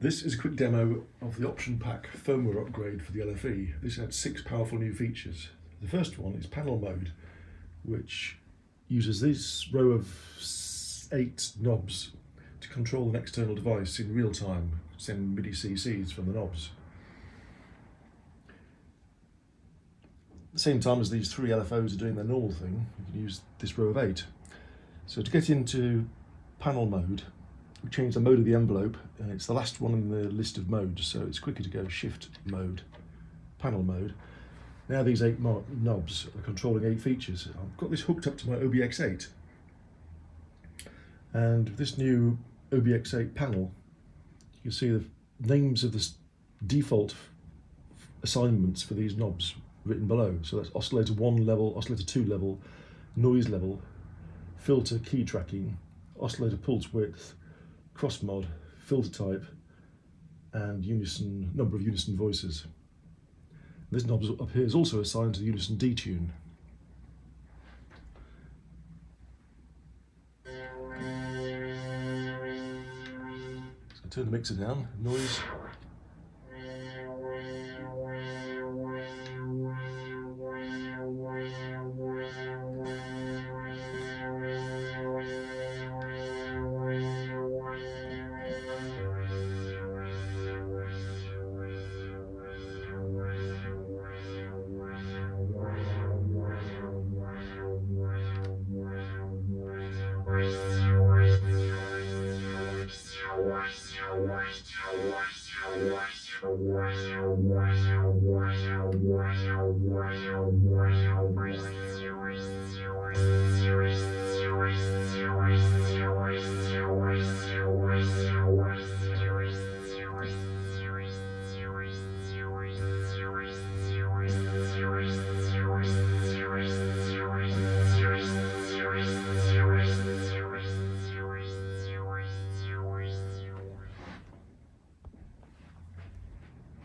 This is a quick demo of the option pack firmware upgrade for the LFE. This had 6 powerful new features. The first one is panel mode, which uses this row of 8 knobs to control an external device in real time, send MIDI CCs from the knobs. At the same time as these 3 LFOs are doing their normal thing, you can use this row of 8. So to get into panel mode, we change the mode of the envelope, and it's the last one in the list of modes, so it's quicker to go shift mode, panel mode. Now these 8 knobs are controlling 8 features. I've got this hooked up to my OBX8, and with this new OBX8 panel, you can see the names of the default assignments for these knobs written below. So that's oscillator 1 level, oscillator 2 level, noise level, filter key tracking, oscillator pulse width, cross mod, filter type, and unison, number of unison voices. This knob up here is also assigned to the unison detune. So turn the mixer down, noise.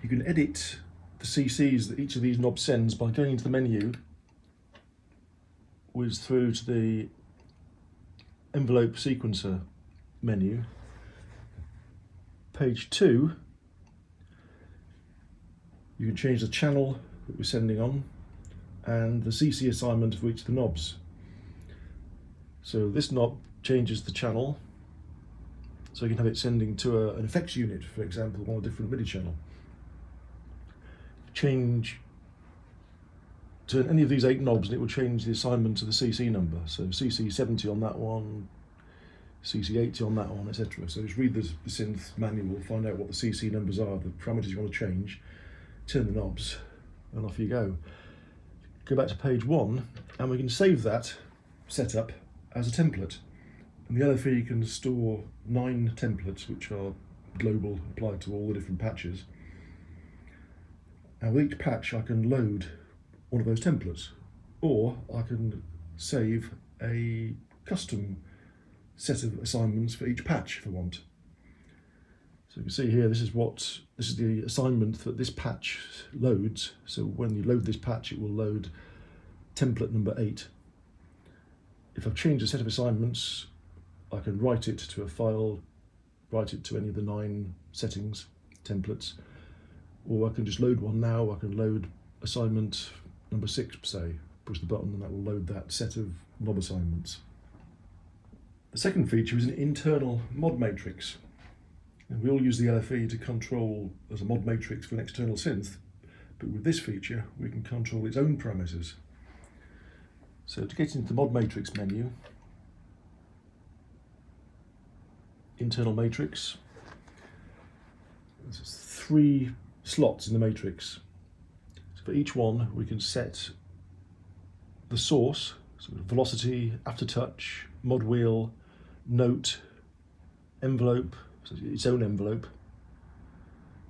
You can edit the CCs that each of these knobs sends by going into the menu, whiz through to the envelope sequencer menu. Page 2, you can change the channel that we're sending on and the CC assignment for each of the knobs. So this knob changes the channel, so you can have it sending to an effects unit, for example, on a different MIDI channel. Change to any of these 8 knobs and it will change the assignment to the CC number. So CC 70 on that one, CC 80 on that one, etc. So just read the synth manual, find out what the CC numbers are, the parameters you want to change, turn the knobs, and off you go. Go back to page 1, and we can save that setup as a template. And the LFE can store 9 templates, which are global, applied to all the different patches. Now with each patch I can load one of those templates, or I can save a custom set of assignments for each patch if I want. So you can see here, this is the assignment that this patch loads. So when you load this patch, it will load template number 8. If I've changed a set of assignments, I can write it to a file, write it to any of the 9 settings, templates, or I can just load one now. I can load assignment number 6, say, push the button and that will load that set of knob assignments. The second feature is an internal mod matrix. And we all use the LFE to control as a mod matrix for an external synth, but with this feature we can control its own parameters. So to get into the mod matrix menu, internal matrix, there's 3 slots in the matrix. So for each one we can set the source, so velocity, aftertouch, mod wheel, note, envelope, so its own envelope,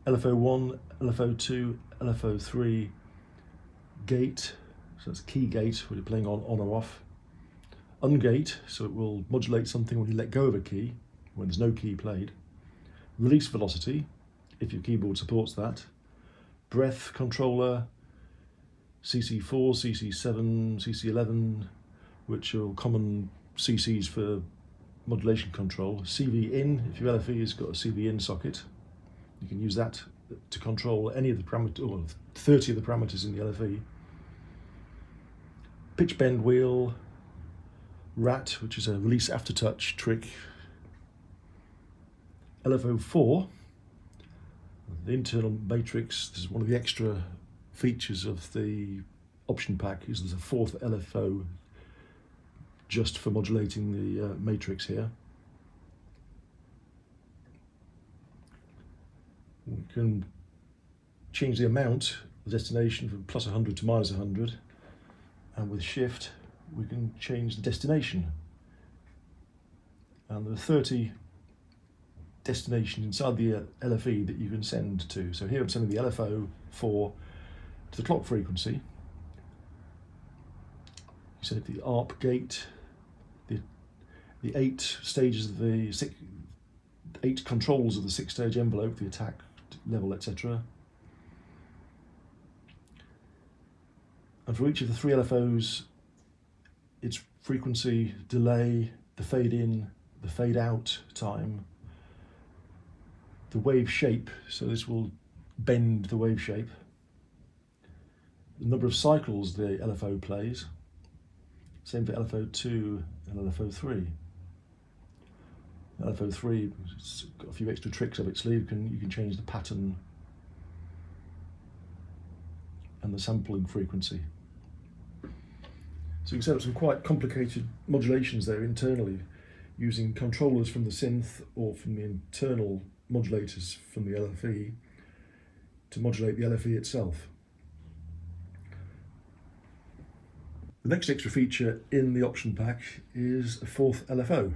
LFO1, LFO2, LFO3, gate, so that's key gate when you're playing on or off, ungate, so it will modulate something when you let go of a key, when there's no key played, release velocity, if your keyboard supports that, breath controller, CC4, CC7, CC11, which are common CCs for modulation control, CV in, if your LFE has got a CV in socket, You can use that to control any of the parameters, or 30 of the parameters in the LFE. Pitch bend wheel, RAT, which is a release after touch trick. LFO4, the internal matrix. This is one of the extra features of the option pack, is there's a fourth LFO just for modulating the matrix here. We can change the amount, the destination, from plus 100 to minus 100, and with shift we can change the destination. And there are 30 destinations inside the LFE that you can send to. So here I'm sending the LFO4 to the clock frequency. You set the ARP gate, the 8 stages of the 8 controls of the 6-stage envelope, the attack level, etc. And for each of the 3 LFOs, its frequency, delay, the fade in, the fade out time, the wave shape, so this will bend the wave shape, the number of cycles the LFO plays, same for LFO2 and LFO3. LFO3 has got a few extra tricks up its sleeve. You can change the pattern and the sampling frequency. So you can set up some quite complicated modulations there internally, using controllers from the synth or from the internal modulators from the LFE to modulate the LFE itself. The next extra feature in the option pack is a fourth LFO.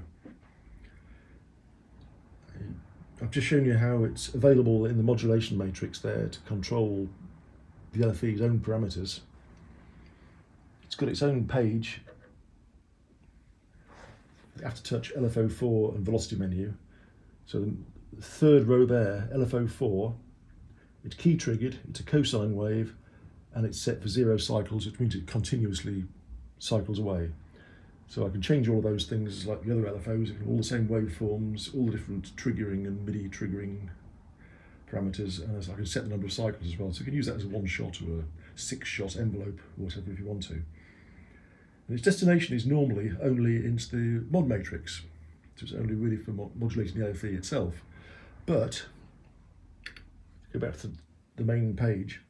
I've just shown you how it's available in the modulation matrix there to control the LFE's own parameters. It's got its own page, aftertouch, LFO4 and velocity menu. So the third row there, LFO4, it's key triggered, it's a cosine wave, and it's set for 0 cycles, which means it continuously cycles away. So I can change all of those things like the other LFOs, all the same waveforms, all the different triggering and midi triggering parameters, and I can set the number of cycles as well. So you can use that as a 1-shot or a 6-shot envelope or whatever if you want to. And its destination is normally only into the mod matrix, so it's only really for modulating the LFE itself. But, go back to the main page,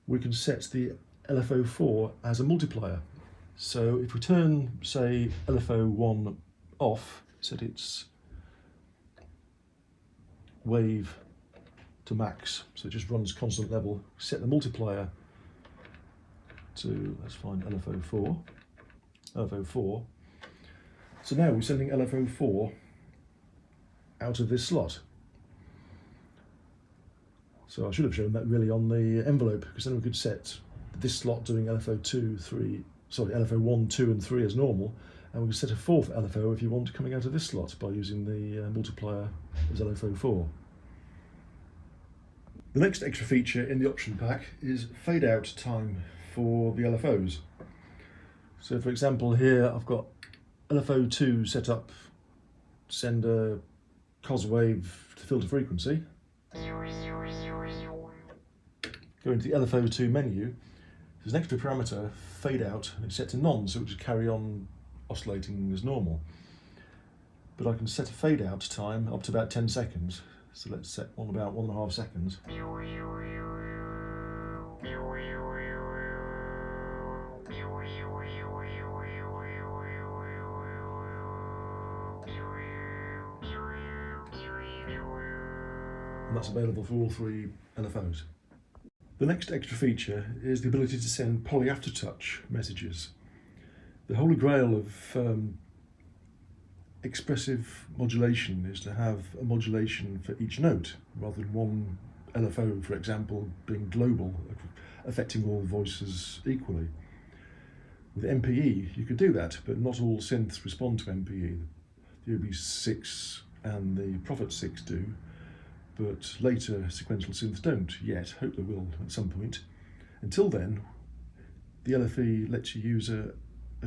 we can set the LFO4 as a multiplier. So if we turn, say, LFO1 off, set its wave to max, so it just runs constant level, set the multiplier to, let's find LFO4. So now we're sending LFO4 out of this slot. So I should have shown that really on the envelope, because then we could set this slot doing LFO1, 2 and 3 as normal, and we can set a fourth LFO if you want coming out of this slot by using the multiplier as LFO4. The next extra feature in the option pack is fade out time for the LFOs. So for example here I've got LFO2 set up to send a cos wave to filter frequency. Go into the LFO2 menu, there's an extra parameter, fade out, and it's set to none, so it will just carry on oscillating as normal. But I can set a fade out time up to about 10 seconds, so let's set one about 1.5 seconds. And that's available for all 3 LFOs. The next extra feature is the ability to send poly aftertouch messages. The holy grail of expressive modulation is to have a modulation for each note, rather than one LFO, for example, being global, affecting all voices equally. With MPE, you could do that, but not all synths respond to MPE. The OB6 and the Prophet 6 do, but later sequential synths don't yet. Hope they will at some point. Until then, the LFE lets you use a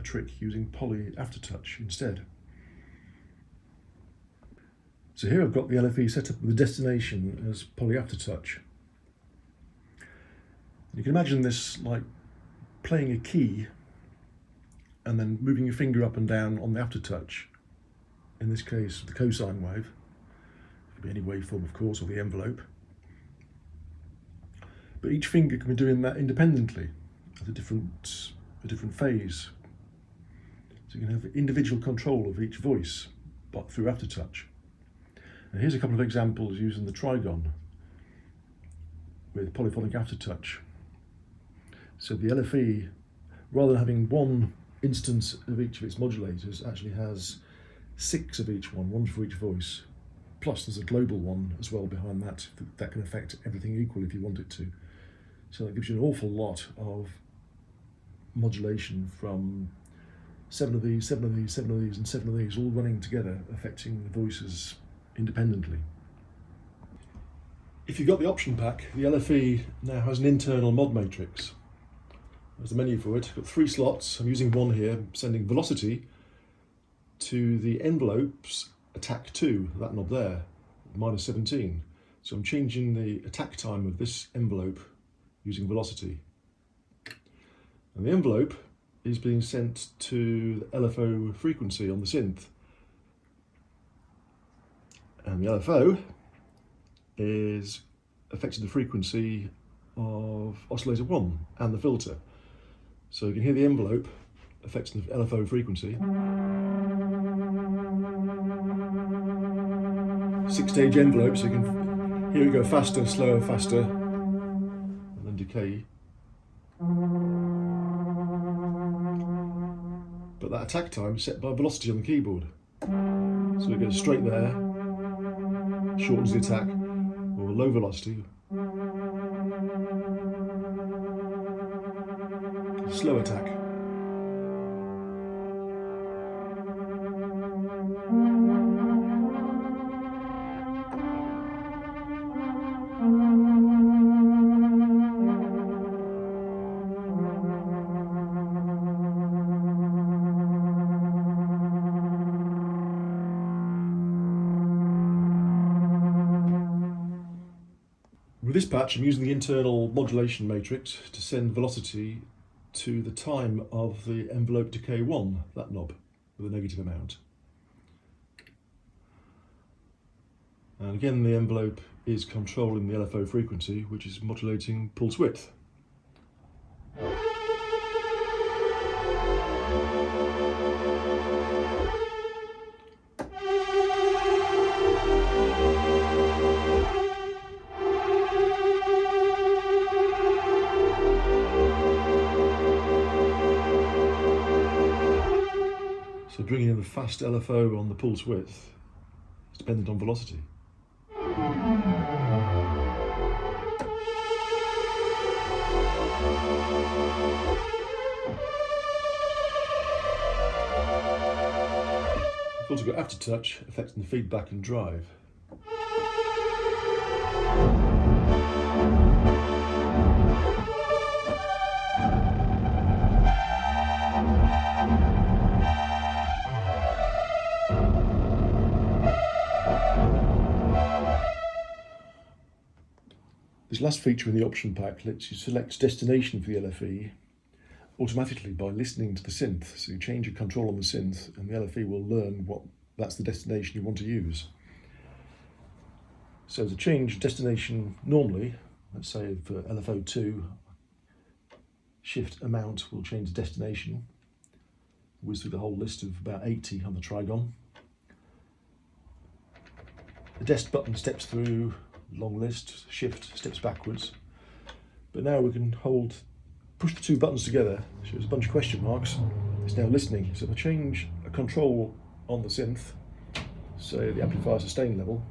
trick using poly aftertouch instead. So here I've got the LFE set up with the destination as poly aftertouch. You can imagine this like playing a key and then moving your finger up and down on the aftertouch. In this case, the cosine wave. It could be any waveform, of course, or the envelope. But each finger can be doing that independently at a different phase. So you can have individual control of each voice, but through aftertouch. And here's a couple of examples using the trigon with polyphonic aftertouch. So the LFE, rather than having one instance of each of its modulators, actually has 6 of each one for each voice. Plus there's a global one as well behind that can affect everything equally if you want it to. So that gives you an awful lot of modulation from 7 of these, 7 of these, 7 of these, and 7 of these all running together, affecting the voices independently. If you've got the option pack, the LFE now has an internal mod matrix. There's the menu for it. I've got 3 slots. I'm using one here, sending velocity to the envelope's attack 2, that knob there, -17. So I'm changing the attack time of this envelope using velocity. And the envelope is being sent to the LFO frequency on the synth. And the LFO is affecting the frequency of oscillator 1 and the filter. So you can hear the envelope affecting the LFO frequency. 6-stage envelope, so you can hear it go faster, slower, faster, and then decay. But that attack time is set by velocity on the keyboard. So it goes straight there, shortens the attack, or low velocity, slow attack. With this patch, I'm using the Internal Modulation Matrix to send velocity to the time of the envelope decay 1, that knob, with a negative amount. And again, the envelope is controlling the LFO frequency, which is modulating pulse width. So bringing in the fast LFO on the pulse width is dependent on velocity. We've also got aftertouch affecting the feedback and drive. This last feature in the option pack lets you select destination for the LFE automatically by listening to the synth. So you change your control on the synth and the LFE will learn that's the destination you want to use. So to change destination normally, let's say for LFO 2, shift amount will change the destination. Whiz through the whole list of about 80 on the trigon. The dest button steps through long list, shift steps backwards. But now we can push the 2 buttons together, shows a bunch of question marks. It's now listening. So if I change a control on the synth, say the amplifier sustain level,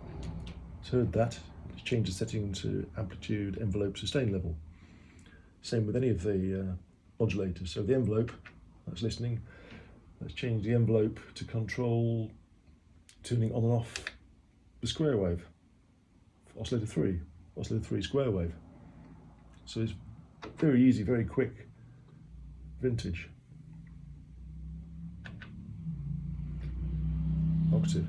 it's heard that. Let's change the setting to amplitude, envelope, sustain level. Same with any of the modulators. So the envelope, that's listening. Let's change the envelope to control tuning on and off the square wave. Oscillator 3 square wave. So it's very easy, very quick, vintage. Octave.